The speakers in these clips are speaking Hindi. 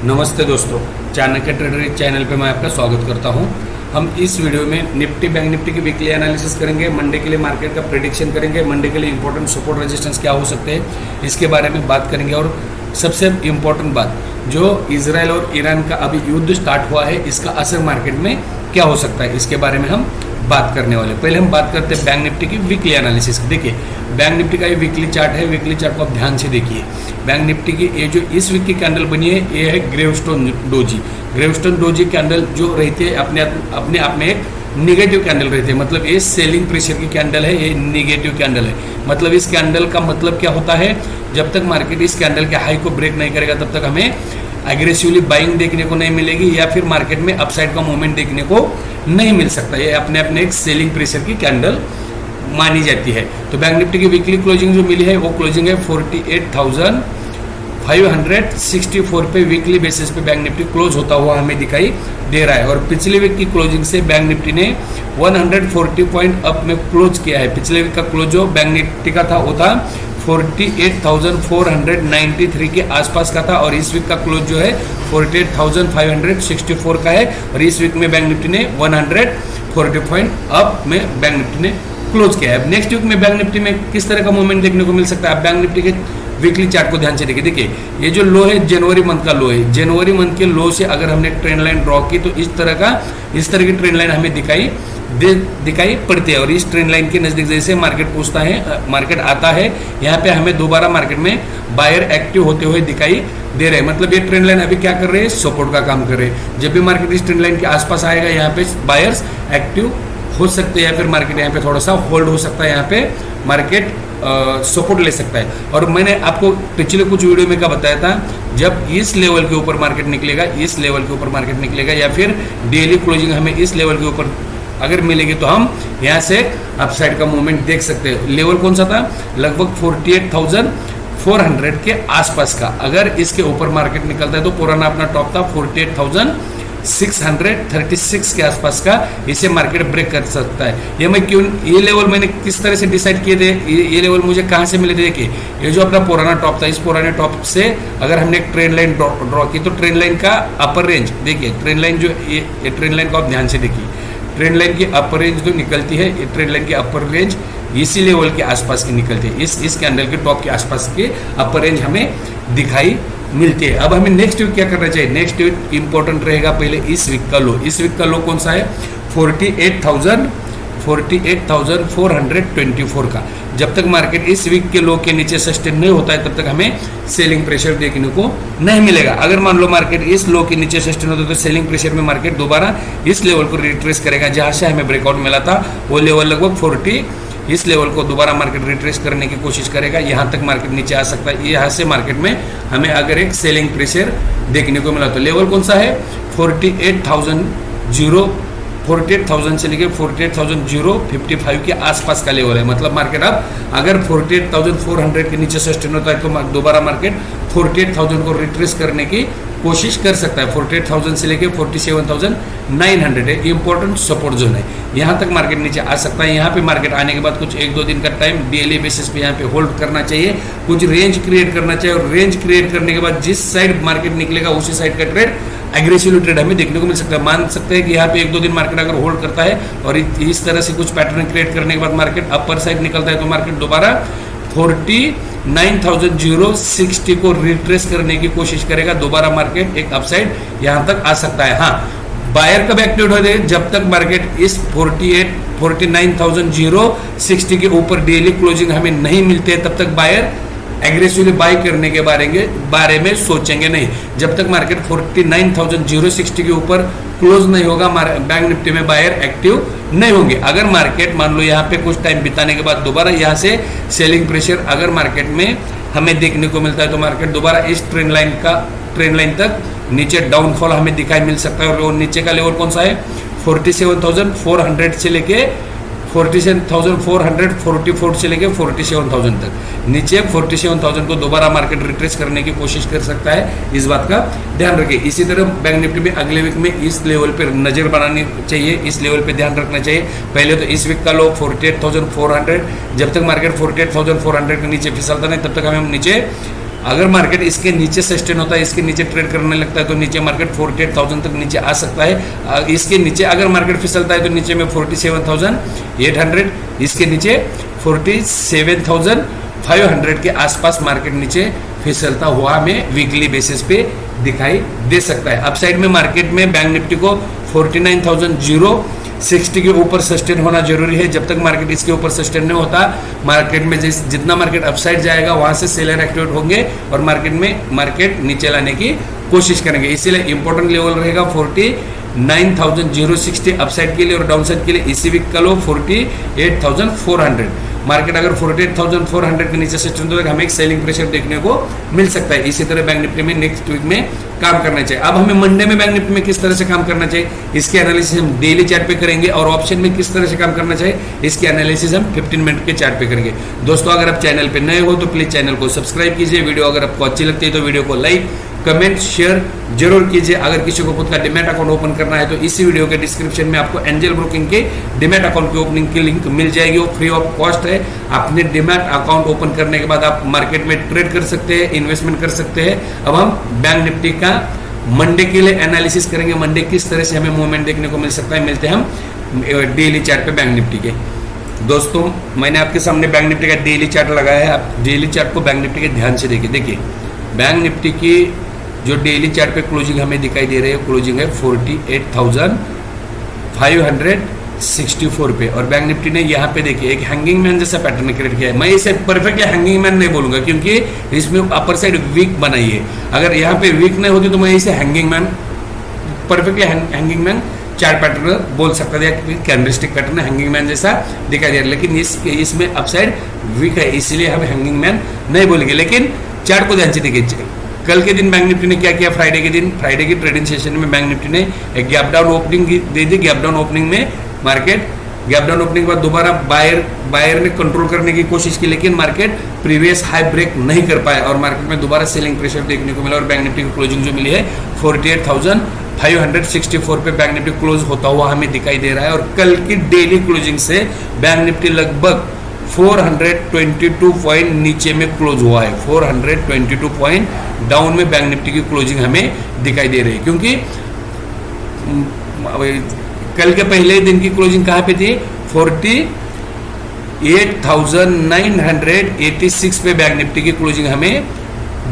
नमस्ते दोस्तों, चाणक्य ट्रेडर चैनल पे मैं आपका स्वागत करता हूं। हम इस वीडियो में निफ्टी बैंक निफ्टी की वीकली एनालिसिस करेंगे, मंडे के लिए मार्केट का प्रेडिक्शन करेंगे, मंडे के लिए इंपॉर्टेंट सपोर्ट रेजिस्टेंस क्या हो सकते हैं इसके बारे में बात करेंगे। और सबसे इम्पोर्टेंट बात, जो इजराइल और ईरान का अभी युद्ध स्टार्ट हुआ है इसका असर मार्केट में क्या हो सकता है इसके बारे में हम बात करने वाले। पहले हम बात करते हैं बैंक निफ्टी की वीकली एनालिसिस की। देखिए, बैंक निफ्टी का ये वीकली चार्ट है। वीकली चार्ट को आप ध्यान से देखिए। बैंक निफ्टी की ये जो इस वीक की कैंडल बनी है ये है gravestone doji. Gravestone doji candle जो रहती है अपने आप में एक निगेटिव कैंडल रहती है, मतलब ये सेलिंग प्रेशर की कैंडल है, ये निगेटिव कैंडल है। मतलब इस कैंडल का मतलब क्या होता है, जब तक मार्केट इस कैंडल के हाई को ब्रेक नहीं करेगा तब तक हमें एग्रेसिवली बाइंग देखने को नहीं मिलेगी या फिर मार्केट में अपसाइड का मूवमेंट देखने को नहीं मिल सकता। ये अपने अपने एक सेलिंग प्रेशर की कैंडल मानी जाती है। तो बैंक निफ्टी की वीकली क्लोजिंग जो मिली है वो क्लोजिंग है 48,564 पे वीकली बेसिस पे बैंक निफ्टी क्लोज होता हुआ हमें दिखाई दे रहा है। और पिछले वीक की क्लोजिंग से बैंक निफ्टी ने 140 पॉइंट अप में क्लोज किया है। पिछले वीक का क्लोज जो बैंक निफ्टी का था वो था 48,493 के आसपास का था, और इस वीक का क्लोज जो है 48,564 का है। और इस वीक में बैंक निफ्टी ने 140 पॉइंट अप में बैंक निफ्टी ने क्लोज किया है। नेक्स्ट वीक में बैंक निफ्टी में किस तरह का मूवमेंट देखने को मिल सकता है, आप बैंक निफ्टी के वीकली चार्ट को ध्यान से देखिए। देखिए, ये जो लो है जनवरी मंथ का लो है। जनवरी मंथ के लो से अगर हमने ट्रेंड लाइन ड्रॉ की तो इस तरह की ट्रेंड लाइन हमें दिखाई पड़ती है। और इस ट्रेंड लाइन के नज़दीक जैसे मार्केट आता है, यहाँ पे हमें दोबारा मार्केट में बायर एक्टिव होते हुए दिखाई दे रहे हैं। मतलब ये ट्रेंड लाइन अभी क्या कर रहे हैं, सपोर्ट का काम कर रहे हैं। जब भी मार्केट इस ट्रेंड लाइन के आसपास आएगा यहाँ पे बायर्स एक्टिव हो सकते हैं या फिर मार्केट यहाँ पे थोड़ा सा होल्ड हो सकता है, यहाँ पे मार्केट सपोर्ट ले सकता है। और मैंने आपको पिछले कुछ वीडियो में क्या बताया था, जब इस लेवल के ऊपर मार्केट निकलेगा, इस लेवल के ऊपर मार्केट निकलेगा या फिर डेली क्लोजिंग हमें इस लेवल के ऊपर अगर मिलेगी तो हम यहाँ से अपसाइड का मूवमेंट देख सकते हैं। लेवल कौन सा था, लगभग 48,400 के आसपास का। अगर इसके ऊपर मार्केट निकलता है तो पुराना अपना टॉप था 48,636 के आसपास का, इसे मार्केट ब्रेक कर सकता है। ये लेवल मैंने किस तरह से डिसाइड किए थे, ये लेवल मुझे कहाँ से मिले थे। देखिए, ये जो अपना पुराना टॉप था, इस पुराने टॉप से अगर हमने एक ट्रेंड लाइन ड्रॉ की तो ट्रेंड लाइन का अपर रेंज देखिए, ट्रेंड लाइन जो ये ट्रेंड लाइन को आप ध्यान से देखिए। ट्रेंड लाइन की अपर रेंज जो निकलती है, ये ट्रेंड लाइन की अपर रेंज इसी लेवल के आसपास की निकलती है। इस कैंडल के टॉप के आसपास के अपर रेंज हमें दिखाई मिलती है। अब हमें नेक्स्ट वीक क्या करना चाहिए, नेक्स्ट वीक इंपॉर्टेंट रहेगा पहले इस वीक का लो। इस वीक का लो कौन सा है, 48,424 का। जब तक मार्केट इस वीक के लो के नीचे सस्टेन नहीं होता है तब तक हमें सेलिंग प्रेशर देखने को नहीं मिलेगा। अगर मान लो मार्केट इस लो के नीचे सस्टेन होता है तो सेलिंग प्रेशर में मार्केट दोबारा इस लेवल को रिट्रेस करेगा, जहां से हमें ब्रेकआउट मिला था वो लेवल लगभग 40। इस लेवल को दोबारा मार्केट रिट्रेस करने की कोशिश करेगा, यहाँ तक मार्केट नीचे आ सकता है। यहाँ से मार्केट में हमें अगर एक सेलिंग प्रेशर देखने को मिला तो लेवल कौन सा है, 48,000 से लेकर 48,055 के आसपास का लेवल है। मतलब मार्केट अब अगर 48,400 के नीचे सस्टेन होता है तो दोबारा मार्केट 48,000 को रिट्रेस करने की कोशिश कर सकता है। 48,000 से लेकर 47,900 है, इंपॉर्टेंट सपोर्ट जोन है। यहाँ तक मार्केट नीचे आ सकता है। यहाँ पे मार्केट आने के बाद कुछ 1-2 दिन का टाइम डेली बेसिस पे यहाँ पे होल्ड करना चाहिए, कुछ रेंज क्रिएट करना चाहिए। और रेंज क्रिएट करने के बाद जिस साइड मार्केट निकलेगा उसी साइड का ट्रेड एग्रेसिव ट्रेड हमें देखने को मिल सकता है। मान सकते हैं कि यहाँ पे 1-2 दिन मार्केट अगर होल्ड करता है और इस तरह से कुछ पैटर्न क्रिएट करने के बाद मार्केट अपर साइड निकलता है तो मार्केट दोबारा 49,060 को रिट्रेस करने की कोशिश करेगा। दोबारा मार्केट एक अपसाइड यहाँ तक आ सकता है। हाँ, बायर कब एक्टिवेट होते हैं, जब तक मार्केट इस 49,060 के ऊपर डेली क्लोजिंग हमें नहीं मिलते हैं तब तक बायर एग्रेसिवली बाई करने के बारे में सोचेंगे नहीं। जब तक मार्केट 49,060 के ऊपर क्लोज नहीं होगा बैंक निफ्टी में बायर एक्टिव नहीं होंगे। अगर मार्केट मान लो यहाँ पे कुछ टाइम बिताने के बाद दोबारा यहाँ से सेलिंग प्रेशर अगर मार्केट में हमें देखने को मिलता है तो मार्केट दोबारा इस ट्रेंड लाइन तक नीचे डाउनफॉल हमें दिखाई मिल सकता है। और नीचे का लेवल कौन सा है, 47,400 से लेके 47,444 से लेके 47,000 तक। नीचे 47,000 को दोबारा मार्केट रिट्रेस करने की कोशिश कर सकता है, इस बात का ध्यान रखिए। इसी तरह बैंक निफ्टी में अगले वीक में इस लेवल पर नज़र बनानी चाहिए, इस लेवल पे ध्यान रखना चाहिए। पहले तो इस वीक का लो 48,400, जब तक मार्केट 48,400 के नीचे फिसलता नहीं तब तक हमें नीचे अगर मार्केट इसके नीचे सस्टेन होता है, इसके नीचे ट्रेड करने लगता है तो नीचे मार्केट 48,000 तक नीचे आ सकता है। इसके नीचे अगर मार्केट फिसलता है तो नीचे में 47,800, इसके नीचे 47,500 के आसपास मार्केट नीचे फिसलता हुआ हमें वीकली बेसिस पे दिखाई दे सकता है। अपसाइड में मार्केट में बैंक निफ्टी को 49,060 के ऊपर सस्टेन होना जरूरी है। जब तक मार्केट इसके ऊपर सस्टेन नहीं होता, मार्केट में जितना मार्केट अपसाइड जाएगा वहां से सेलर एक्टिवेट होंगे और मार्केट नीचे लाने की कोशिश करेंगे। इसीलिए इंपॉर्टेंट लेवल रहेगा 49,060 अपसाइड के लिए और डाउनसाइड के लिए इसी वीक का लो 48,400। मार्केट अगर 48,400 के नीचे सस्टेन तो हमें एक सेलिंग प्रेशर देखने को मिल सकता है। इसी तरह बैंक निफ्टी में नेक्स्ट वीक में काम करना चाहिए। अब हमें मंडे में बैंक निफ्टी में किस तरह से काम करना चाहिए, इसकी एनालिसिस हम डेली चार्ट पे करेंगे और ऑप्शन में किस तरह से काम करना चाहिए इसकी एनालिसिस हम 15 मिनट के चार्ट पे करेंगे। दोस्तों, अगर आप चैनल पे नए हो तो प्लीज चैनल को सब्सक्राइब कीजिए। वीडियो अगर आपको अच्छी लगती है तो वीडियो को लाइक, कमेंट, शेयर जरूर कीजिए। अगर किसी को खुद का डिमैट अकाउंट ओपन करना है तो इसी वीडियो के डिस्क्रिप्शन में आपको एंजल ब्रोकिंग के डिमैट अकाउंट की ओपनिंग की लिंक मिल जाएगी। वो फ्री ऑफ कॉस्ट है। अपने डिमैट अकाउंट ओपन करने के बाद आप मार्केट में ट्रेड कर सकते हैं, इन्वेस्टमेंट कर सकते हैं। अब हम बैंक निफ्टी का मंडे के लिए एनालिसिस करेंगे। मंडे किस तरह से हमें मूवमेंट देखने को मिल सकता है। मिलते हैं हम डेली चार्ट पे बैंक निफ्टी के। दोस्तों, मैंने आपके सामने बैंक निफ्टी का डेली चार्ट लगाया है। आप डेली चार्ट को बैंक निफ्टी के ध्यान से देखिए। बैंक निफ्टी की जो डेली चार्ट पे क्लोजिंग हमें दिखाई दे रही है, क्लोजिंग है 48,564 पे और बैंक निफ्टी ने यहाँ पे देखिए एक हैंगिंग मैन जैसा पैटर्न क्रिएट किया है। मैं इसे परफेक्टली हैंगिंग मैन नहीं बोलूंगा क्योंकि इसमें अपर साइड वीक बनाई है। अगर यहाँ पे वीक नहीं होती तो मैं इसे hanging man, perfectly hanging man chart pattern बोल सकता था, कैंडलस्टिक पैटर्न हैंगिंग मैन जैसा दिखाई दे रहा है। लेकिन इसमें अपसाइड वीक है, इसलिए हम हैंगिंग मैन नहीं बोलेंगे। लेकिन चार्ट को ध्यान से देखिए। कल के दिन बैंक निफ्टी ने क्या किया, फ्राइडे के दिन, फ्राइडे की ट्रेडिंग सेशन में बैंक निफ्टी ने एक गैप डाउन ओपनिंग दे दी। गैप डाउन ओपनिंग में मार्केट गैप डाउन ओपनिंग के बाद दोबारा बायर ने कंट्रोल करने की कोशिश की, लेकिन मार्केट प्रीवियस हाई ब्रेक नहीं कर पाया और मार्केट में दोबारा सेलिंग प्रेशर देखने को मिला और बैंक निफ्टी की क्लोजिंग जो मिली है 48,564 पे बैंक निफ्टी क्लोज होता हुआ हमें दिखाई दे रहा है। और कल की डेली क्लोजिंग से बैंक निफ्टी लगभग 422 पॉइंट नीचे में क्लोज हुआ है। 422 पॉइंट डाउन में बैंक निफ्टी की क्लोजिंग हमें दिखाई दे रही है, क्योंकि कल के पहले दिन की क्लोजिंग कहाँ पे थी, 48,986 पे बैंक निफ्टी की क्लोजिंग हमें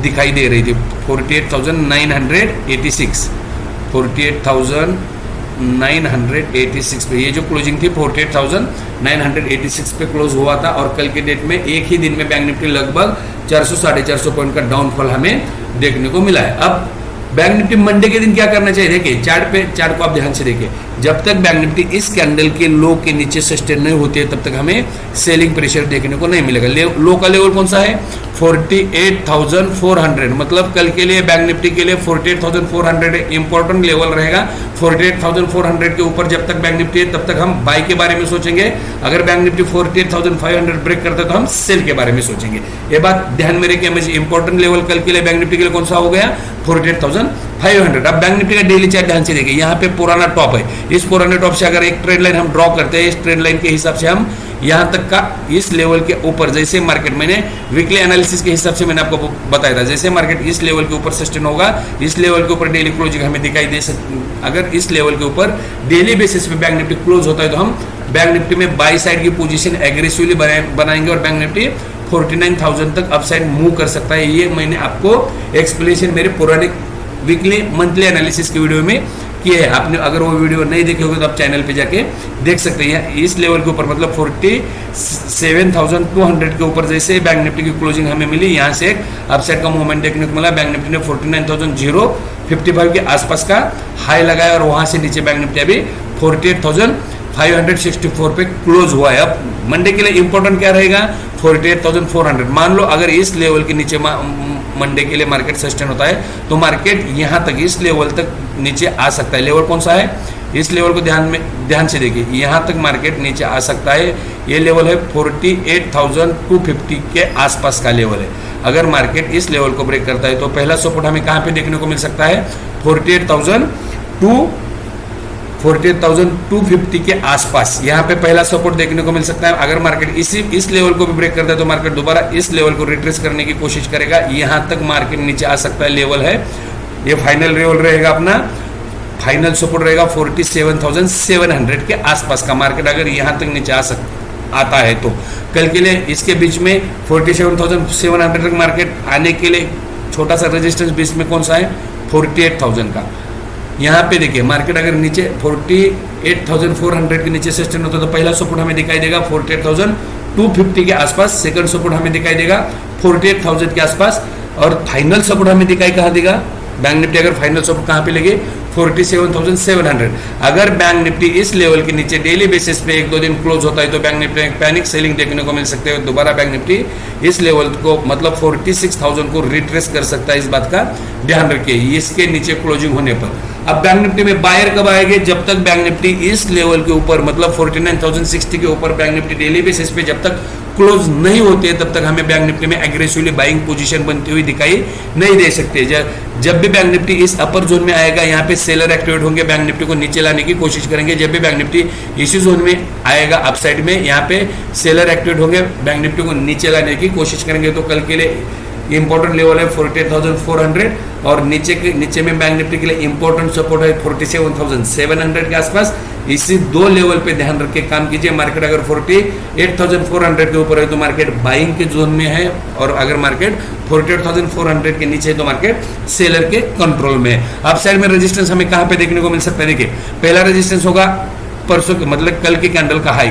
दिखाई दे रही थी। 48,986 पे ये जो क्लोजिंग थी 48,986 पे क्लोज हुआ था। और कल के डेट में एक ही दिन में बैंक निफ्टी लगभग 400-450 पॉइंट का डाउनफॉल हमें देखने को मिला है। अब बैंक निफ्टी मंडे के दिन क्या करना चाहिए, देखिए चार्ट को आप ध्यान से देखिए। जब तक बैंक निफ्टी इस कैंडल के लो के नीचे सस्टेन नहीं होती है तब तक हमें सेलिंग प्रेशर देखने को नहीं मिलेगा। लो का लेवल कौन सा है, 48,400। मतलब कल के लिए बैंक निफ्टी के लिए 48,400 इंपॉर्टेंट लेवल रहेगा। 48,400 के ऊपर जब तक बैंक निफ्टी है तब तक हम बाय के बारे में सोचेंगे। अगर बैंक निफ्टी 48,500 ब्रेक करता है तो हम सेल के बारे में सोचेंगे। ये बात ध्यान में रखिए। इंपॉर्टेंट लेवल कल के लिए बैंक निफ्टी के लिए कौन सा हो गया, 48,500। अब बैंक निफ्टी का डेली चार्ट ध्यान से देखिए। यहाँ पे पुराना टॉप है। इस पुराने टॉप से अगर एक ट्रेंड लाइन हम ड्रॉ करते हैं, इस ट्रेंड लाइन के हिसाब से हम यहाँ तक का इस लेवल के ऊपर, जैसे मार्केट, मैंने वीकली एनालिसिस के हिसाब से मैंने आपको बताया था, जैसे मार्केट इस लेवल के ऊपर सस्टेन होगा, इस लेवल के ऊपर डेली क्लोजिंग हमें दिखाई दे सकती। अगर इस लेवल के ऊपर डेली बेसिस पे बैंक निफ्टी क्लोज होता है तो हम बैंक निफ्टी में बाई साइड की पोजीशन एग्रेसिवली बनाएंगे और बैंक निफ्टी 49,000 तक अपसाइड मूव कर सकता है। ये मैंने आपको एक्सप्लेनेशन मेरे पुराने वीकली मंथली एनालिसिस की वीडियो में किए है। आपने अगर वो वीडियो नहीं देखे होगे तो आप चैनल पे जाके देख सकते हैं। इस लेवल के ऊपर मतलब 47,200 के ऊपर जैसे बैंक निफ्टी की क्लोजिंग हमें मिली, यहाँ से एक अपसाइड का मूवमेंट देखने को मिला। बैंक निफ्टी ने 49,055 के आसपास का हाई लगाया और वहां से नीचे बैंक निफ्टी अभी 48,564 पे क्लोज हुआ है। अब मंडे के लिए इंपॉर्टेंट क्या रहेगा, 48,400। मान लो अगर इस लेवल के नीचे मंडे के लिए मार्केट सस्टेन होता है तो मार्केट यहाँ तक, इस लेवल तक नीचे आ सकता है। लेवल कौन सा है, इस लेवल को ध्यान से देखिए। यहाँ तक मार्केट नीचे आ सकता है। ये लेवल है 48,250 के आसपास का लेवल है। अगर मार्केट इस लेवल को ब्रेक करता है तो पहला सपोर्ट हमें कहाँ पे देखने को मिल सकता है, 48,240 48,250 के आसपास यहाँ पे पहला सपोर्ट देखने को मिल सकता है। अगर मार्केट इस लेवल को भी ब्रेक करता है तो मार्केट दोबारा इस लेवल को रिट्रेस करने की कोशिश करेगा। यहाँ तक मार्केट नीचे आ सकता है, लेवल है ये, फाइनल लेवल रहेगा अपना, फाइनल सपोर्ट रहेगा 47,700 के आसपास का। मार्केट अगर यहाँ तक नीचे आता है तो कल के लिए इसके बीच में 47,700 तक मार्केट आने के लिए छोटा सा रेजिस्टेंस बीच में कौन सा है, 48,000 का। यहाँ पे देखिए मार्केट अगर नीचे 48,400 के नीचे सस्टेन होता है तो पहला सपोर्ट हमें दिखाई देगा 48,250 के आसपास, सेकंड सपोर्ट हमें दिखाई देगा 48,000 के आसपास, और फाइनल सपोर्ट हमें दिखाई कहाँ देगा, बैंक निफ्टी अगर फाइनल सपोर्ट कहाँ पे लगे 47,700। अगर बैंक निफ्टी इस लेवल के नीचे डेली बेसिस पे एक दो दिन क्लोज होता है तो बैंक निफ्टी में पैनिक सेलिंग देखने को मिल सकते हैं। दोबारा बैंक निफ्टी इस लेवल को मतलब 46,000 को रिट्रेस कर सकता है, इस बात का ध्यान रखिए इसके नीचे क्लोजिंग होने पर। अब बैंक निफ्टी में बायर कब आएंगे, जब तक बैंक निफ्टी इस लेवल के ऊपर मतलब 49,060 के ऊपर बैंक निफ्टी डेली बेसिस पे जब तक क्लोज नहीं होते तब तक हमें बैंक निफ्टी में एग्रेसिवली बाइंग पोजीशन बनती हुई दिखाई नहीं दे सकते। जब भी बैंक निफ्टी इस अपर जोन में आएगा यहाँ पे सेलर एक्टिवेट होंगे, बैंक निफ्टी को नीचे लाने की कोशिश करेंगे। जब भी बैंक निफ्टी इसी जोन में आएगा अपसाइड में, यहाँ पे सेलर एक्टिवेट होंगे, बैंक निफ्टी को नीचे लाने की कोशिश करेंगे। तो कल के लिए इंपॉर्टेंट लेवल है 48,400 और नीचे में बैंक निफ्टी के लिए इंपॉर्टेंट सपोर्ट है 47,700 के आसपास। इसी दो लेवल पे ध्यान रख के काम कीजिए। मार्केट अगर 48,400 के ऊपर है तो मार्केट बाइंग के जोन में है, और अगर मार्केट 48,400 के नीचे है तो मार्केट सेलर के कंट्रोल में है। अब साइड में रेजिस्टेंस हमें कहां पे देखने को मिल सकता है, देखिए पहला रेजिस्टेंस होगा परसों के मतलब कल के कैंडल का हाई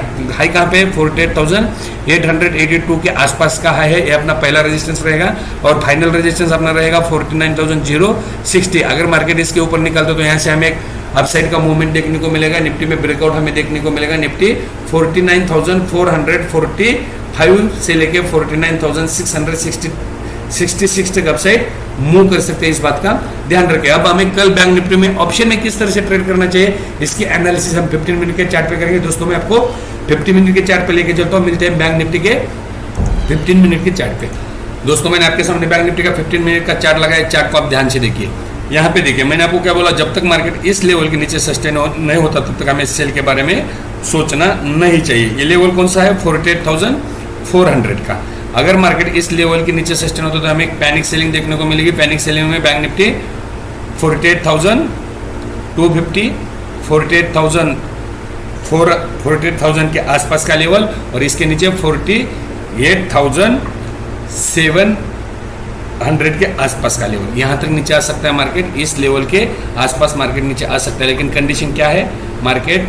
कहां पे है 48,882 के आसपास का हाई है, ये अपना पहला रेजिस्टेंस रहेगा। और फाइनल रेजिस्टेंस अपना रहेगा 49,060। अगर मार्केट इसके ऊपर निकलता तो यहाँ से हमें एक अपसाइड का मूवमेंट देखने को मिलेगा। निफ्टी में ब्रेकआउट हमें देखने को मिलेगा। निफ्टी 49,445 से लेके 49,666 तक अपसाइड मूव कर सकते हैं, इस बात का ध्यान रखें। अब हमें कल बैंक निफ्टी में ऑप्शन में किस तरह से ट्रेड करना चाहिए इसकी एनालिसिस हम 15 मिनट के चार्ट पे करेंगे। दोस्तों मैं आपको 15 मिनट के चार्ट पे लेके चलता हूँ, मिलते हैं बैंक निफ्टी के 15 मिनट के चार्ट पे। दोस्तों मैंने आपके सामने बैंक निफ्टी का 15 मिनट का चार्ट लगाया, चार्ट को आप ध्यान से देखिए। यहाँ पे देखिए मैंने आपको क्या बोला, जब तक मार्केट इस लेवल के नीचे सस्टेन नहीं होता तब तक हमें सेल के बारे में सोचना नहीं चाहिए। ये लेवल कौन सा है 48,400 का। अगर मार्केट इस लेवल के नीचे सस्टेन होता तो हमें एक पैनिक सेलिंग देखने को मिलेगी। पैनिक सेलिंग में बैंक निफ्टी 48,250 48,000 के आसपास का लेवल, और इसके नीचे 48,700 के आसपास का लेवल, यहाँ तक नीचे आ सकता है मार्केट। इस लेवल के आसपास मार्केट नीचे आ सकता है, लेकिन कंडीशन क्या है, मार्केट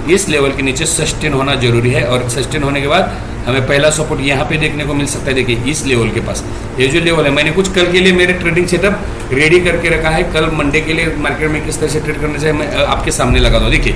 इस लेवल के नीचे सस्टेन होना जरूरी है। और सस्टेन होने के बाद हमें पहला सपोर्ट यहाँ पे देखने को मिल सकता है। देखिए इस लेवल के पास ये जो लेवल है, मैंने कुछ कल के लिए मेरे ट्रेडिंग सेटअप रेडी करके रखा है। कल मंडे के लिए मार्केट में किस तरह से ट्रेड करना चाहिए मैं आपके सामने लगा दूँ। देखिए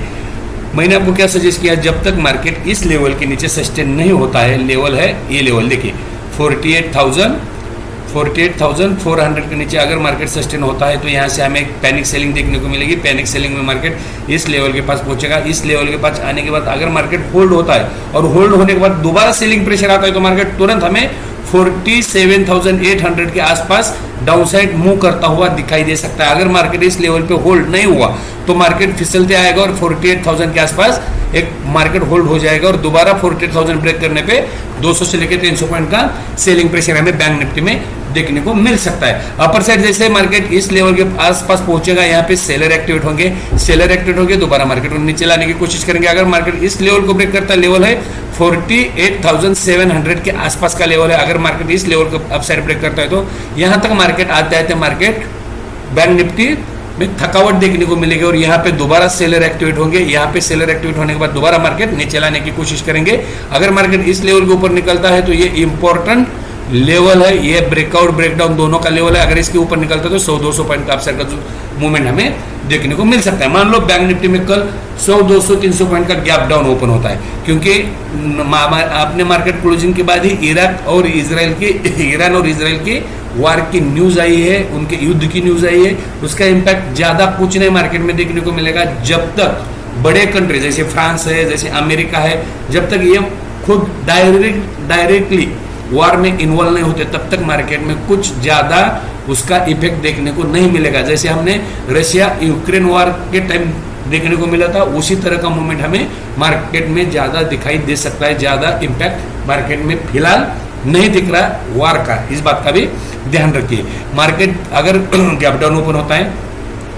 मैंने आपको क्या सजेस्ट किया, जब तक मार्केट इस लेवल के नीचे सस्टेन नहीं होता है, लेवल है ये लेवल देखिए 48,400 के नीचे अगर मार्केट सस्टेन होता है तो यहाँ से हमें एक पैनिक सेलिंग देखने को मिलेगी। पैनिक सेलिंग में मार्केट इस लेवल के पास पहुंचेगा। इस लेवल के पास आने के बाद अगर मार्केट होल्ड होता है और होल्ड होने के बाद दोबारा सेलिंग प्रेशर आता है तो मार्केट तुरंत हमें 47,800 के आसपास डाउनसाइड मूव करता हुआ दिखाई दे सकता है। अगर मार्केट इस लेवल पे होल्ड नहीं हुआ तो मार्केट फिसलते आएगा और 48,000 के आसपास एक मार्केट होल्ड हो जाएगा, और दोबारा 48,000 ब्रेक करने पे 200 से लेकर 300 पॉइंट का सेलिंग प्रेशर हमें बैंक निफ्टी में देखने को मिल सकता है। अपर साइड जैसे मार्केट इस लेवल के आसपास पहुंचेगा, यहाँ पे सेलर एक्टिवेट होंगे। सेलर एक्टिवेट होंगे दोबारा मार्केट को नीचे लाने की कोशिश करेंगे। अगर मार्केट इस लेवल को ब्रेक करता है, लेवल है 48,700 के आसपास का लेवल है। अगर मार्केट इस लेवल को अपसाइड ब्रेक करता है तो यहाँ तक मार्केट आते आते मार्केट बैंक निफ्टी में थकावट देखने को मिलेगी, और यहाँ पे दोबारा सेलर एक्टिवेट होंगे। यहाँ पे सेलर एक्टिवेट होने के बाद दोबारा मार्केट नीचे लाने की कोशिश करेंगे। अगर मार्केट इस लेवल के ऊपर निकलता है तो ये इंपॉर्टेंट लेवल है, ये ब्रेकआउट ब्रेकडाउन दोनों का लेवल है। अगर इसके ऊपर निकलता है तो 100-200 पॉइंट का अपसाइड का मूवमेंट हमें देखने को मिल सकता है। मान लो बैंक निफ्टी में कल 100-200-300 पॉइंट का गैप डाउन ओपन होता है, क्योंकि आपने मार्केट क्लोजिंग के बाद ही ईरान और इजराइल की वार की न्यूज आई है, उनके युद्ध की न्यूज आई है। उसका इम्पैक्ट ज्यादा कुछ नहीं मार्केट में देखने को मिलेगा जब तक बड़े कंट्री जैसे फ्रांस है, जैसे अमेरिका है, जब तक ये खुद डायरेक्टली वार में इन्वॉल्व नहीं होते तब तक मार्केट में कुछ ज्यादा उसका इफेक्ट देखने को नहीं मिलेगा। जैसे हमने रशिया यूक्रेन वार के टाइम देखने को मिला था, उसी तरह का मूवमेंट हमें मार्केट में ज़्यादा दिखाई दे सकता है। ज़्यादा इम्पैक्ट मार्केट में फिलहाल नहीं दिख रहा वार का, इस बात का भी ध्यान रखिए। मार्केट अगर गैप डाउन ओपन होता है,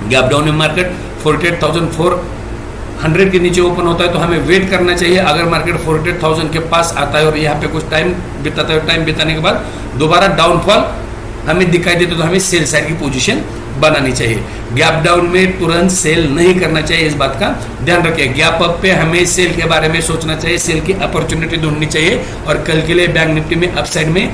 गैप डाउन में मार्केट 48,400 के नीचे ओपन होता है तो हमें वेट करना चाहिए। अगर मार्केट 48,000 के पास आता है और यहाँ पे कुछ टाइम बिताता है, टाइम बिताने के बाद दोबारा डाउनफॉल हमें दिखाई देता तो हमें सेल साइड की पोजीशन बनानी चाहिए। गैप डाउन में तुरंत सेल नहीं करना चाहिए, इस बात का ध्यान रखिए। गैप अप पे हमें सेल के बारे में सोचना चाहिए, सेल की अपॉर्चुनिटी ढूंढनी चाहिए और कल के लिए बैंक निफ्टी में अपसाइड में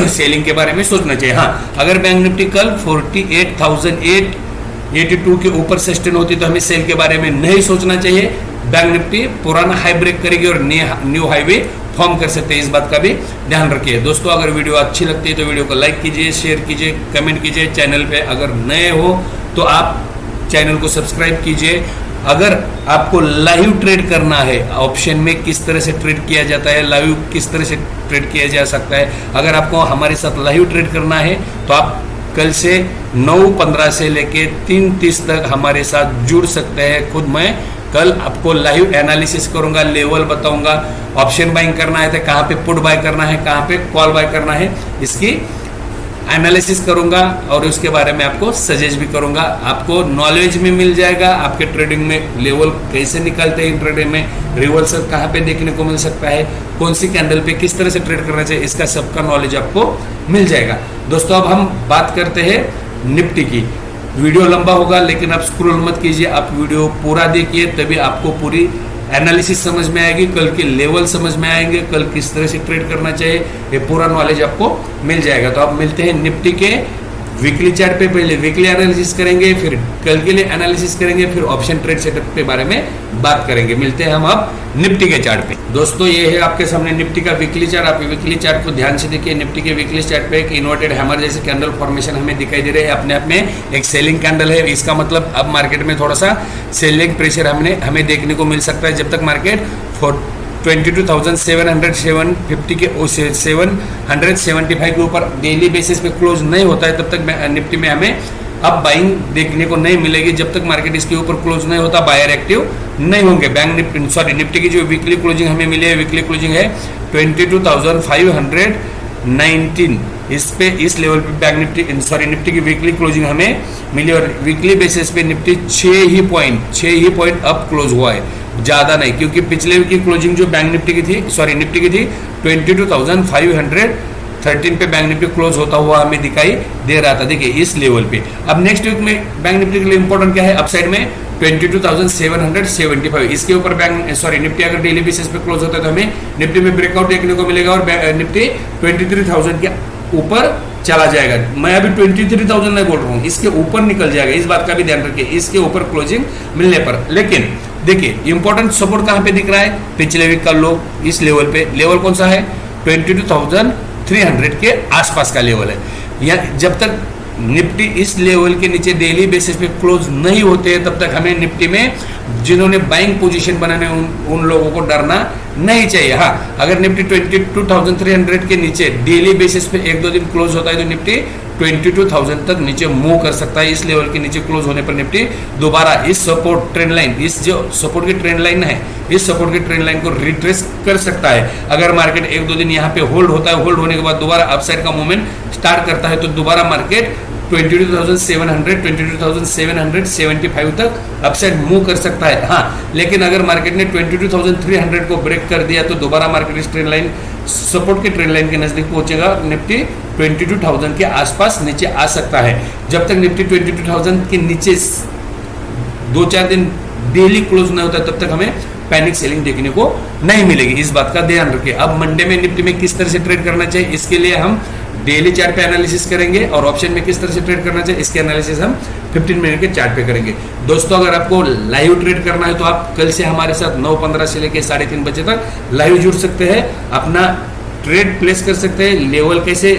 सेलिंग के बारे में सोचना चाहिए। हाँ, अगर बैंक निफ्टी कल 48,882 के ऊपर सस्टेन होती तो हमें सेल के बारे में नहीं सोचना चाहिए। बैंक निफ्टी पुराना हाई ब्रेक करेगी और न्यू हाईवे फॉर्म कर सकते हैं, इस बात का भी ध्यान रखिए। दोस्तों, अगर वीडियो अच्छी लगती है तो वीडियो को लाइक कीजिए, शेयर कीजिए, कमेंट कीजिए। चैनल पे अगर नए हो तो आप चैनल को सब्सक्राइब कीजिए। अगर आपको लाइव ट्रेड करना है, ऑप्शन में किस तरह से ट्रेड किया जाता है, लाइव किस तरह से ट्रेड किया जा सकता है, अगर आपको हमारे साथ लाइव ट्रेड करना है तो आप कल से 9:15 से लेके 3:30 तक हमारे साथ जुड़ सकते हैं। खुद मैं कल आपको लाइव एनालिसिस करूंगा, लेवल बताऊंगा, ऑप्शन बाइंग करना है तो कहाँ पे पुट बाय करना है, कहाँ पे कॉल बाय करना है, इसकी एनालिसिस करूंगा और उसके बारे में आपको सजेस्ट भी करूंगा। आपको नॉलेज में मिल जाएगा, आपके ट्रेडिंग में लेवल कैसे निकालते हैं, ट्रेडिंग में रिवर्सल कहाँ पे देखने को मिल सकता है, कौन सी कैंडल पे किस तरह से ट्रेड करना चाहिए, इसका सबका नॉलेज आपको मिल जाएगा। दोस्तों, अब हम बात करते हैं निफ्टी की। वीडियो लंबा होगा लेकिन आप स्क्रॉल मत कीजिए, आप वीडियो पूरा देखिए, तभी आपको पूरी एनालिसिस समझ में आएगी, कल के लेवल समझ में आएंगे, कल किस तरह से ट्रेड करना चाहिए, ये पूरा नॉलेज आपको मिल जाएगा। तो आप मिलते हैं निफ्टी के वीकली चार्ट पे। पहले वीकली एनालिसिस करेंगे, फिर कल के लिए एनालिसिस करेंगे, फिर ऑप्शन ट्रेड सेटअप के बारे में बात करेंगे। मिलते हैं हम अब निफ्टी के चार्ट पे। दोस्तों, ये है आपके सामने निफ्टी का वीकली चार्ट। आप वीकली चार्ट को ध्यान से देखिए। निफ्टी के वीकली चार्ट पे एक इन्वर्टेड हैमर जैसे कैंडल फॉर्मेशन हमें दिखाई दे रहे हैं। अपने आप में एक सेलिंग कैंडल है, इसका मतलब अब मार्केट में थोड़ा सा सेलिंग प्रेशर हमें देखने को मिल सकता है। जब तक मार्केट 22,750 के 775 के ऊपर डेली बेसिस पे क्लोज नहीं होता है, तब तक निफ्टी में हमें अब बाइंग देखने को नहीं मिलेगी। जब तक मार्केट इसके ऊपर क्लोज नहीं होता, बायर एक्टिव नहीं होंगे। निफ्टी की जो वीकली क्लोजिंग हमें मिली है, वीकली क्लोजिंग है 22,519। इस लेवल पे बैंक निफ्टी की वीकली क्लोजिंग हमें मिली और वीकली बेसिस पे निफ्टी 6 ही पॉइंट अप क्लोज हुआ है, ज्यादा नहीं। क्योंकि पिछले वीक की क्लोजिंग जो बैंक निफ्टी की थी 22,513 पे बैंक निफ्टी क्लोज होता हुआ हमें दिखाई दे रहा था, देखिए इस लेवल पे। अब नेक्स्ट वीक में बैंक निफ्टी के लिए इंपॉर्टेंट क्या है, अपसाइड में 22,775। इसके ऊपर निफ्टी अगर डेली बेसिस पे क्लोज होता है तो हमें निफ्टी में ब्रेकआउट देखने को मिलेगा और निफ्टी 23,000 के ऊपर चला जाएगा। मैं अभी 23,000 नहीं बोल रहा हूँ, इसके ऊपर निकल जाएगा, इस बात का भी ध्यान रखिए, इसके ऊपर क्लोजिंग मिलने पर। लेकिन देखिए इंपॉर्टेंट सपोर्ट कहाँ पे दिख रहा है, पिछले वीक का लो इस लेवल पे। लेवल कौन सा है, 22,300 के आसपास का लेवल है। या जब तक निफ्टी इस लेवल के नीचे डेली बेसिस पे क्लोज नहीं होते हैं, तब तक हमें निफ्टी में जिन्होंने बाइंग पोजीशन बनाने उन लोगों को डरना नहीं चाहिए। हाँ, अगर निफ्टी 22,300 के नीचे डेली बेसिस पे 1-2 दिन क्लोज होता है तो निफ्टी 22,000 तक नीचे मूव कर सकता है। इस लेवल के नीचे क्लोज होने पर निफ्टी दोबारा इस सपोर्ट ट्रेंड लाइन, इस जो सपोर्ट की ट्रेंड लाइन है, इस सपोर्ट की ट्रेंड लाइन को रिट्रेस कर सकता है। अगर मार्केट 1-2 दिन यहाँ पे होल्ड होता है, होल्ड होने के बाद दोबारा अपसाइड का मूवमेंट स्टार्ट करता है तो दोबारा मार्केट 22,775 तक अपसाइड मूव कर सकता है। हाँ, लेकिन अगर मार्केट ने 22,300 को ब्रेक कर दिया तो दोबारा मार्केट इस ट्रेंड लाइन, सपोर्ट की ट्रेंड लाइन के नजदीक पहुंचेगा, निफ्टी 22,000 के आसपास नीचे आ सकता है। जब तक निफ्टी 22,000 के नीचे 2-4 दिन डेली क्लोज नहीं होता तब तक हमें पैनिक सेलिंग देखने को नहीं मिलेगी, इस बात का ध्यान रखिए। अब मंडे में निफ्टी में किस तरह से ट्रेड करना चाहिए, इसके लिए हम डेली चार्ट पे एनालिसिस करेंगे और ऑप्शन में किस तरह से ट्रेड करना चाहिए इसके एनालिसिस हम 15 मिनट के चार्ट पे करेंगे। दोस्तों, अगर आपको लाइव ट्रेड करना है तो आप कल से हमारे साथ 9:15 से लेकर 3:30 बजे तक लाइव जुड़ सकते हैं, अपना ट्रेड प्लेस कर सकते हैं, लेवल कैसे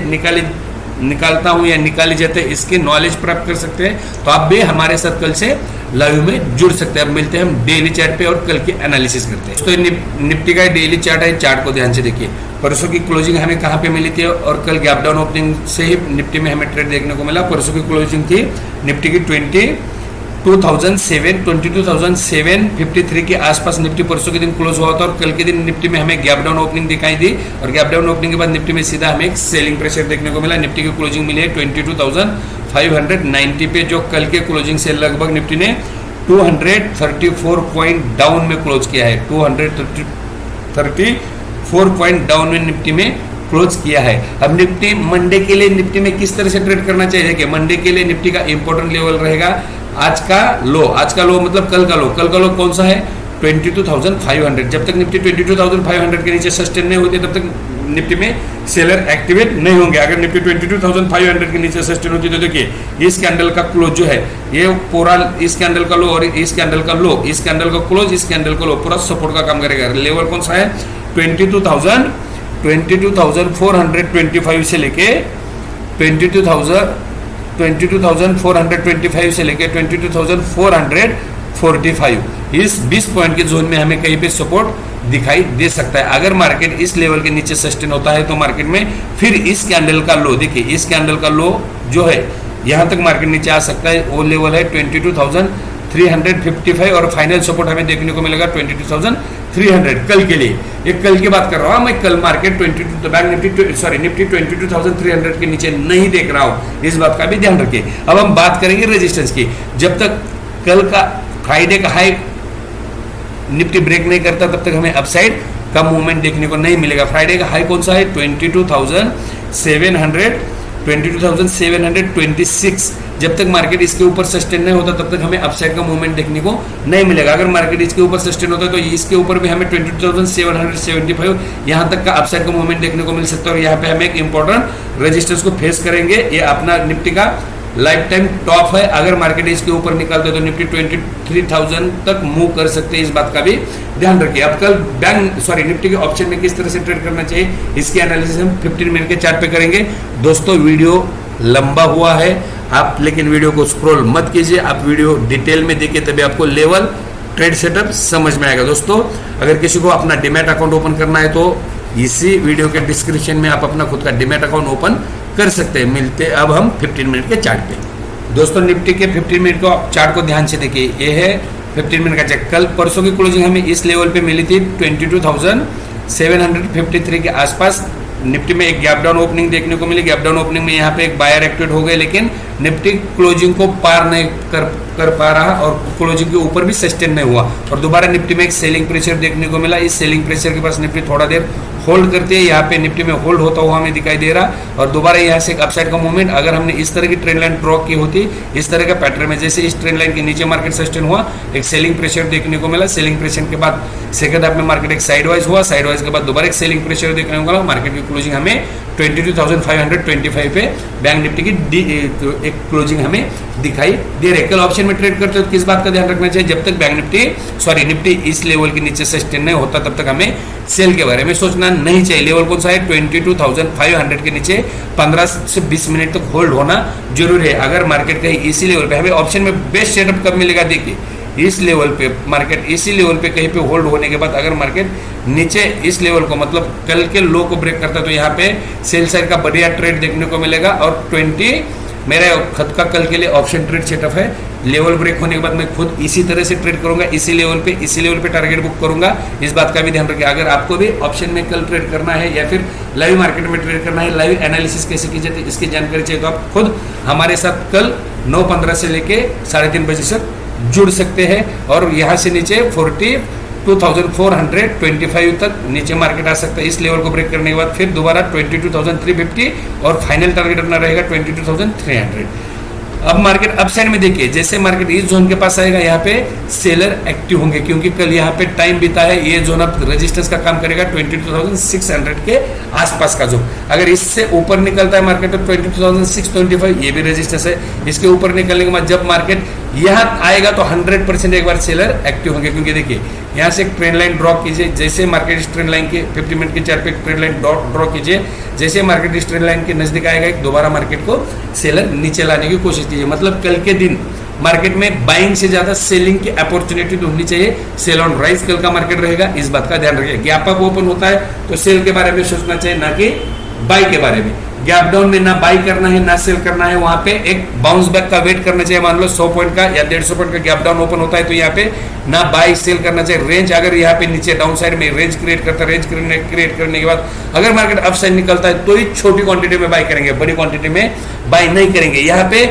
निकालता हूं या निकाली जाते हैं इसके नॉलेज प्राप्त कर सकते हैं। तो आप भी हमारे साथ कल से लाइव में जुड़ सकते हैं। अब मिलते हैं हम डेली चार्ट पे और कल की एनालिसिस करते हैं। तो निफ्टी का डेली चार्ट है, चार्ट को ध्यान से देखिए। परसों की क्लोजिंग हमें कहाँ पे मिली थी और कल गैप डाउन ओपनिंग से ही निफ्टी में हमें ट्रेड देखने को मिला। परसों की क्लोजिंग थी निफ्टी की 22,753 के आसपास निफ्टी परसों के दिन क्लोज हुआ था और कल के दिन निफ्टी में हमें गैप डाउन ओपनिंग दिखाई दी और गैप डाउन ओपनिंग के बाद निफ्टी में सीधा हमें एक सेलिंग प्रेशर देखने को मिला। निफ्टी की क्लोजिंग मिली है 22,590 पे, जो कल के क्लोजिंग से लगभग निफ्टी ने 234 पॉइंट डाउन में क्लोज किया है। 234 पॉइंट डाउन में निफ्टी में क्लोज किया है। अब निफ्टी मंडे के लिए निफ्टी में किस तरह से ट्रेड करना चाहिए कि मंडे के लिए निफ्टी का इंपॉर्टेंट लेवल रहेगा आज का लो मतलब कल का लो कौन सा है 22,500। जब तक निफ्टी 22,500 के नीचे सस्टेन नहीं होती तब तक निफ्टी में सेलर एक्टिवेट नहीं होंगे। अगर निफ्टी 22,500 के नीचे सस्टेन होती तो देखिए इस कैंडल का क्लोज जो है ये पूरा इस कैंडल का लो और इस कैंडल का लो, इस कैंडल का क्लोज, इस कैंडल का लो पूरा सपोर्ट का काम करेगा। लेवल कौन सा है 22,425 से लेके 22,425 से लेके 22,445 इस 20 पॉइंट के जोन में हमें कहीं पे सपोर्ट दिखाई दे सकता है। अगर मार्केट इस लेवल के नीचे सस्टेन होता है तो मार्केट में फिर इस कैंडल का लो, देखिए इस कैंडल का लो जो है यहां तक मार्केट नीचे आ सकता है। वो लेवल है 22,355 और फाइनल सपोर्ट हमें देखने को मिलेगा 22,300 कल के लिए। एक कल की बात कर रहा हूं मैं, कल मार्केट निफ्टी 22,300 के नीचे नहीं देख रहा हूं, इस बात का भी ध्यान रखिए। अब हम बात करेंगे रेजिस्टेंस की। जब तक कल का फ्राइडे का हाई निफ्टी ब्रेक नहीं करता तब तक हमें अपसाइड का मूवमेंट देखने को नहीं मिलेगा। फ्राइडे का हाई कौन सा है 22,726। जब तक मार्केट इसके ऊपर सस्टेन नहीं होता तब तक हमें अपसाइड का मूवमेंट देखने को नहीं मिलेगा। अगर मार्केट इसके ऊपर सस्टेन होता है तो इसके ऊपर भी हमें 22,775 यहाँ तक का अपसाइड का मूवमेंट देखने को मिल सकता है और यहाँ पे हमें एक इंपॉर्टेंट रेजिस्टेंस को फेस करेंगे। ये अपना निफ्टी का लाइफ टाइम टॉप है। अगर मार्केट इसके ऊपर निकालते तो निफ्टी 23,000 तक मूव कर सकते हैं, इस बात का भी ध्यान रखिए। अब कल निफ्टी के ऑप्शन में किस तरह से ट्रेड करना चाहिए इसकी एनालिसिस हम 15 मिनट के चार्ट पे करेंगे। दोस्तों वीडियो लंबा हुआ है आप लेकिन वीडियो को स्क्रॉल मत कीजिए, आप वीडियो डिटेल में देखिए तभी आपको लेवल ट्रेड सेटअप समझ में आएगा। दोस्तों अगर किसी को अपना डीमैट अकाउंट ओपन करना है तो इसी वीडियो के डिस्क्रिप्शन में आप अपना खुद का डीमैट अकाउंट ओपन कर सकते हैं। मिलते अब हम 15 मिनट के चार्ट पे। दोस्तों निफ्टी के 15 मिनट को चार्ट को ध्यान से देखिए, ये है 15 मिनट का चार्ट। कल परसों की क्लोजिंग हमें इस लेवल पे मिली थी 22,753 के आसपास। निफ्टी में एक गैप डाउन ओपनिंग देखने को मिली। गैप डाउन ओपनिंग में यहाँ पे एक बायर एक्टिवेट हो गए लेकिन निफ्टी क्लोजिंग को पार नहीं कर पा रहा और क्लोजिंग के ऊपर भी सस्टेन नहीं हुआ और दोबारा निफ्टी में एक सेलिंग प्रेशर देखने को मिला। इस सेलिंग प्रेशर के पास निफ्टी थोड़ा देर होल्ड करते हैं, यहाँ पे निफ्टी में होल्ड होता हुआ हमें दिखाई दे रहा और दोबारा यहाँ से एक अपसाइड का मूवमेंट। अगर हमने इस तरह की ट्रेंड लाइन ड्रॉ की होती इस तरह का पैटर्न में, जैसे इस ट्रेंड लाइन के नीचे मार्केट सस्टेन हुआ, एक सेलिंग प्रेशर देखने को मिला। सेलिंग प्रेशर के बाद सेकंड हाफ में मार्केट एक साइडवाइज हुआ, साइडवाइज के बाद दोबारा एक सेलिंग प्रेशर देखने को मिला। मार्केट की क्लोजिंग हमें 22,525 पे बैंक निफ्टी की एक क्लोजिंग हमें दिखाई दे रही है। कल ऑप्शन में ट्रेड करते हो तो किस बात का ध्यान रखना चाहिए, जब तक बैंक निफ्टी इस लेवल के नीचे सस्टेन नहीं होता तब तक हमें सेल के बारे में सोचना नहीं चाहिए। लेवल कौन सा है 22,500 के नीचे 15 से 20 मिनट तक होल्ड होना जरूरी है। अगर मार्केट कहीं इसी लेवल पे, हमें ऑप्शन में बेस्ट सेटअप कब मिलेगा देखिए, इस लेवल पे मार्केट इसी लेवल पे कहीं पे होल्ड होने के बाद अगर मार्केट नीचे इस लेवल को मतलब कल के लो को ब्रेक करता है तो यहाँ पे सेल साइड का बढ़िया ट्रेड देखने को मिलेगा। और 20 मेरा खुद का कल के लिए ऑप्शन ट्रेड सेटअप है। लेवल ब्रेक होने के बाद मैं खुद इसी तरह से ट्रेड करूंगा, इसी लेवल पे टारगेट बुक करूंगा, इस बात का भी ध्यान रखिए। अगर आपको भी ऑप्शन में कल ट्रेड करना है या फिर लाइव मार्केट में ट्रेड करना है, लाइव एनालिसिस कैसे की जाती है इसकी जानकारी चाहिए तो आप खुद हमारे साथ कल 9:15 से लेके 3:30 बजे तक जुड़ सकते हैं और यहाँ से नीचे 42,425 तक नीचे मार्केट आ सकता है। इस लेवल को ब्रेक करने के बाद फिर दोबारा 22,350 और फाइनल टारगेट अपना रहेगा 22,300। अब मार्केट अप साइड में देखिए, जैसे मार्केट इस जोन के पास आएगा यहाँ पे सेलर एक्टिव होंगे क्योंकि कल यहाँ पे टाइम बीता है। ये जोन अब रेजिस्टेंस का काम करेगा 22,600 के आसपास का जोन। अगर इससे ऊपर निकलता है मार्केट तो 22,625 ये भी रेजिस्टेंस है। इसके ऊपर निकलने के बाद जब मार्केट यहाँ आएगा तो 100% एक बार सेलर एक्टिव होंगे क्योंकि देखिए यहाँ से एक ट्रेंड लाइन ड्रॉ कीजिए। जैसे मार्केट इस ट्रेंड लाइन के 50 मिनट के चार्ट पे ट्रेंड लाइन ड्रॉ कीजिए, जैसे मार्केट इस ट्रेंड लाइन के नजदीक आएगा एक दोबारा मार्केट को सेलर नीचे लाने की कोशिश कीजिए। मतलब कल के दिन मार्केट में बाइंग से ज्यादा सेलिंग की अपॉर्चुनिटी ढूंढनी चाहिए। सेल ऑन राइज कल का मार्केट रहेगा, इस बात का ध्यान रखिए। गैप अप ओपन होता है तो सेल के बारे में सोचना चाहिए ना कि बाई के बारे में। गैप डाउन में ना बाई करना है ना सेल करना है, वहां पे एक बाउंस बैक का वेट करना चाहिए। मान लो 100 पॉइंट का या 150 पॉइंट का गैप डाउन ओपन होता है तो यहाँ पे ना बाई सेल करना चाहिए। रेंज अगर यहाँ पे नीचे डाउन साइड में रेंज क्रिएट करता है, रेंज क्रिएट करने के बाद अगर मार्केट अप साइड निकलता है तो ही छोटी क्वांटिटी में बाई करेंगे, बड़ी क्वांटिटी में बाई नहीं करेंगे। यहाँ पे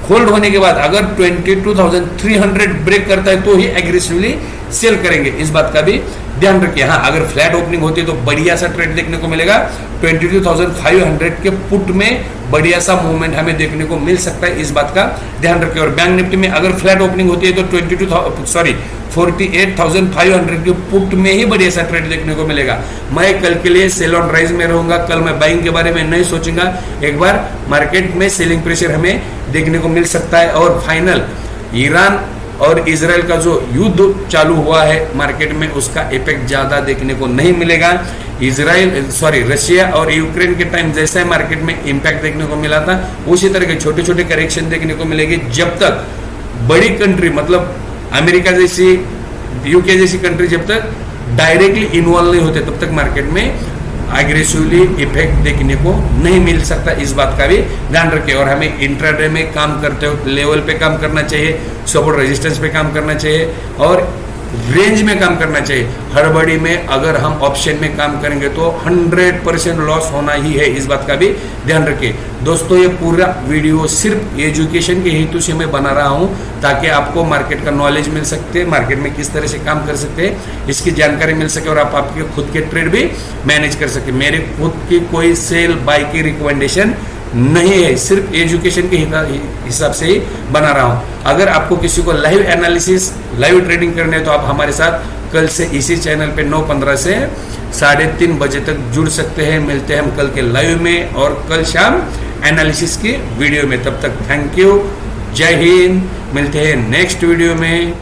होल्ड होने के बाद अगर 22,300 ब्रेक करता है तो ही एग्रेसिवली सेल करेंगे, इस बात का भी ध्यान रखिए। हाँ, अगर फ्लैट ओपनिंग होती है तो बढ़िया सा ट्रेड देखने को मिलेगा। 22,500 के पुट में बढ़िया सा मूवमेंट हमें देखने को मिल सकता है, इस बात का ध्यान रखिए। और बैंक निफ्टी में अगर फ्लैट ओपनिंग होती है तो 48,500 के पुट में ही बढ़िया सा ट्रेड देखने को मिलेगा। मैं कल के लिए सेल ऑन राइज में रहूंगा, कल मैं बाइंग के बारे में नहीं सोचूंगा। एक बार मार्केट में सेलिंग प्रेशर हमें देखने को मिल सकता है। और फाइनल ईरान और इजराइल का जो युद्ध चालू हुआ है मार्केट में, उसका इफेक्ट ज्यादा देखने को नहीं मिलेगा। रशिया और यूक्रेन के टाइम जैसा मार्केट में इंपैक्ट देखने को मिला था, उसी तरह के छोटे छोटे करेक्शन देखने को मिलेगी। जब तक बड़ी कंट्री मतलब अमेरिका जैसी, यूके जैसी कंट्री जब तक डायरेक्टली इन्वॉल्व नहीं होते तब तक मार्केट में एग्रेसिवली इफेक्ट देखने को नहीं मिल सकता, इस बात का भी ध्यान रखें। और हमें इंट्राडे में काम करते हो लेवल पे काम करना चाहिए, सपोर्ट रेजिस्टेंस पे काम करना चाहिए और रेंज में काम करना चाहिए। हड़बड़ी में अगर हम ऑप्शन में काम करेंगे तो 100% लॉस होना ही है, इस बात का भी ध्यान रखिए। दोस्तों, ये पूरा वीडियो सिर्फ एजुकेशन के हेतु से मैं बना रहा हूँ ताकि आपको मार्केट का नॉलेज मिल सकते हैं, मार्केट में किस तरह से काम कर सकते हैं इसकी जानकारी मिल सके और आप आपके खुद के ट्रेड भी मैनेज कर सके। मेरे खुद की कोई सेल बाई की रिकमेंडेशन नहीं है, सिर्फ एजुकेशन के हिसाब से ही बना रहा हूं। अगर आपको किसी को लाइव एनालिसिस, लाइव ट्रेडिंग करने है तो आप हमारे साथ कल से इसी चैनल पे 9:15 से 3:30 बजे तक जुड़ सकते हैं। मिलते हैं हम कल के लाइव में और कल शाम एनालिसिस की वीडियो में। तब तक थैंक यू, जय हिंद, मिलते हैं नेक्स्ट वीडियो में।